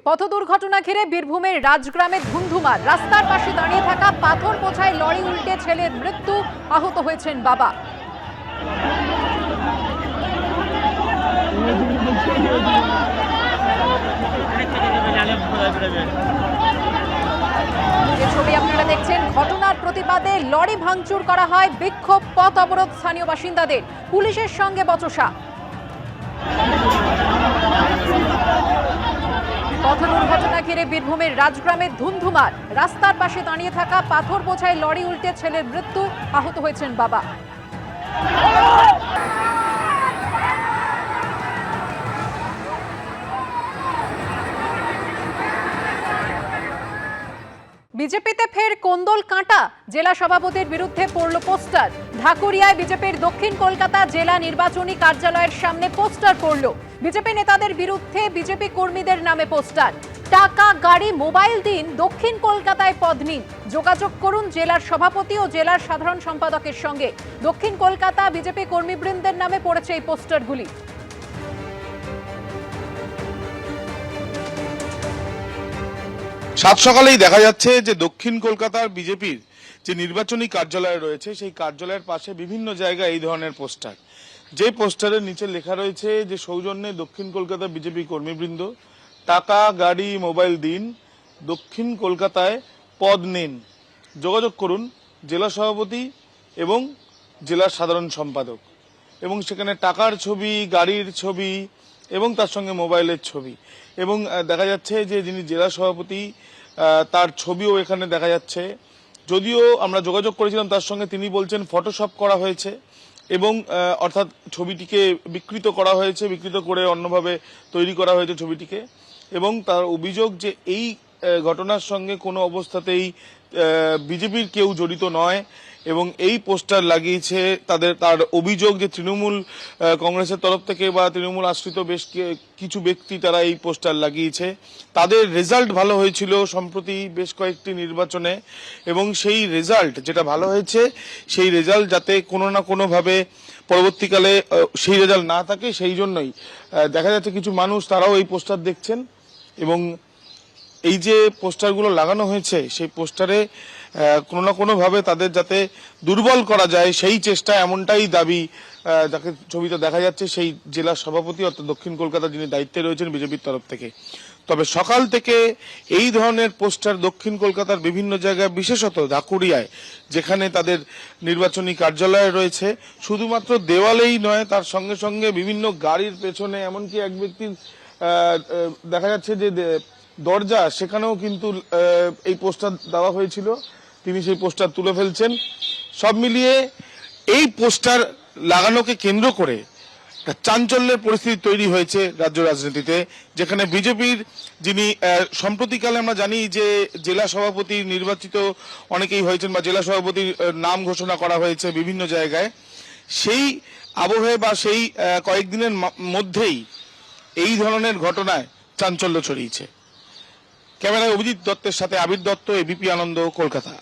পথ দুর্ঘটনা ঘিরে বীরভূমের রাজগ্রামে ধুন্ধুমার। রাস্তার পাশে দাঁড়িয়ে থাকা পাথর বোঝাই লরি উল্টে ছেলের মৃত্যু, আহত হয়েছেন বাবা। ছবি আপনারা দেখছেন। ঘটনার প্রতিবাদে লরি ভাঙচুর করা হয়, বিক্ষোভ, পথ অবরোধ স্থানীয় বাসিন্দাদের, পুলিশের সঙ্গে বচসা। পথ দুর্ঘটনা ঘিরে বীরভূমের রাজগ্রামে ধুন্ধুমার। রাস্তার পাশে দাঁড়িয়ে থাকা পাথর বোঝাই লরি উল্টে ছেলের মৃত্যু, আহত হয়েছেন বাবা। বিজেপিতে ফের কোন্দল কাঁটা, জেলা সভাপতির বিরুদ্ধে পড়ল পোস্টার। ঢাকুরিয়ায় বিজেপির দক্ষিণ কলকাতা জেলা নির্বাচনী কার্যালয়ের সামনে পোস্টার পড়ল। বিজেপি নেতাদের বিরুদ্ধে বিজেপি কর্মীদের নামে পোস্টার। টাকা, গাড়ি, মোবাইল দিন, দক্ষিণ কলকাতায় পদ নিন, যোগাযোগ করুন জেলার সভাপতি ও জেলার সাধারণ সম্পাদকের সঙ্গে। দক্ষিণ কলকাতা বিজেপি কর্মীবৃন্দের নামে পড়েছে এই পোস্টারগুলি। সাত সকালেই দেখা যাচ্ছে যে দক্ষিণ কলকাতার বিজেপির যে নির্বাচনী কার্যালয় রয়েছে সেই কার্যালয়ের পাশে বিভিন্ন জায়গায় এই ধরনের পোস্টার, যে পোস্টারের নিচে লেখা রয়েছে যে সৌজন্যে দক্ষিণ কলকাতা বিজেপি কর্মীবৃন্দ, টাকা, গাড়ি, মোবাইল দিন, দক্ষিণ কলকাতায় পদ নিন, যোগাযোগ করুন জেলা সভাপতি এবং জেলার সাধারণ সম্পাদক। এবং সেখানে টাকার ছবি, গাড়ির ছবি এবং তার সঙ্গে মোবাইলের ছবি, এবং দেখা যাচ্ছে যে যিনি জেলা সভাপতি তার ছবিও এখানে দেখা যাচ্ছে। যদিও আমরা যোগাযোগ করেছিলাম তার সঙ্গে, তিনি বলছেন ফটোশপ করা হয়েছে এবং অর্থাৎ ছবিটিকে বিকৃত করা হয়েছে, বিকৃত করে অন্যভাবে তৈরি করা হয়েছে ছবিটিকে। এবং তার অভিযোগ যে এই ঘটনার সঙ্গে কোনো অবস্থাতেই বিজেপির কেউ জড়িত নয় এবং এই পোস্টার লাগিয়েছে তার অভিযোগ যে তৃণমূল কংগ্রেসের তরফ থেকে বা তৃণমূল আশ্রিত বেশ কিছু ব্যক্তি তারা এই পোস্টার লাগিয়েছে। তাদের রেজাল্ট ভালো হয়েছিল সম্প্রতি বেশ কয়েকটি নির্বাচনে, এবং সেই রেজাল্ট যেটা ভালো হয়েছে সেই রেজাল্ট যাতে কোনো না কোনোভাবে পরবর্তীকালে সেই রেজাল্ট না থাকে, সেই জন্যই দেখা যাচ্ছে কিছু মানুষ তারাও এই পোস্টার দেখছেন। এবং এই যে পোস্টারগুলো লাগানো হয়েছে সেই পোস্টারে কোনো না কোনোভাবে তাদের যাতে দুর্বল করা যায় সেই চেষ্টা, এমনটাই দাবি যাকে ছবিতে দেখা যাচ্ছে সেই জেলা সভাপতি অর্থাৎ দক্ষিণ কলকাতা যিনি দায়িত্বে রয়েছেন বিজেপির তরফ থেকে। তবে সকাল থেকে এই ধরনের পোস্টার দক্ষিণ কলকাতার বিভিন্ন জায়গায়, বিশেষত ঢাকুরিয়ায় যেখানে তাদের নির্বাচনী কার্যালয় রয়েছে, শুধুমাত্র দেওয়ালেই নয় তার সঙ্গে সঙ্গে বিভিন্ন গাড়ির পেছনে, এমনকি এক ব্যক্তির দেখা যাচ্ছে যে দরজা, সেখানেও কিন্তু এই পোস্টার দেওয়া হয়েছিল, তিনি সেই পোস্টার তুলে ফেলছেন। সব মিলিয়ে এই পোস্টার লাগানোকে কেন্দ্র করে চাঞ্চল্যের পরিস্থিতি তৈরি হয়েছে রাজ্য রাজনীতিতে, যেখানে বিজেপির যিনি সম্প্রতিকালে আমরা জানি যে জেলা সভাপতি নির্বাচিত অনেকেই হয়েছেন বা জেলা সভাপতির নাম ঘোষণা করা হয়েছে বিভিন্ন জায়গায়, সেই আবহে বা সেই কয়েকদিনের মধ্যেই এই ধরনের ঘটনায় চাঞ্চল্য ছড়িয়েছে। ক্যামেরায় অভিজিৎ দত্তের সাথে আবির দত্ত, এবিপি আনন্দ, কলকাতা।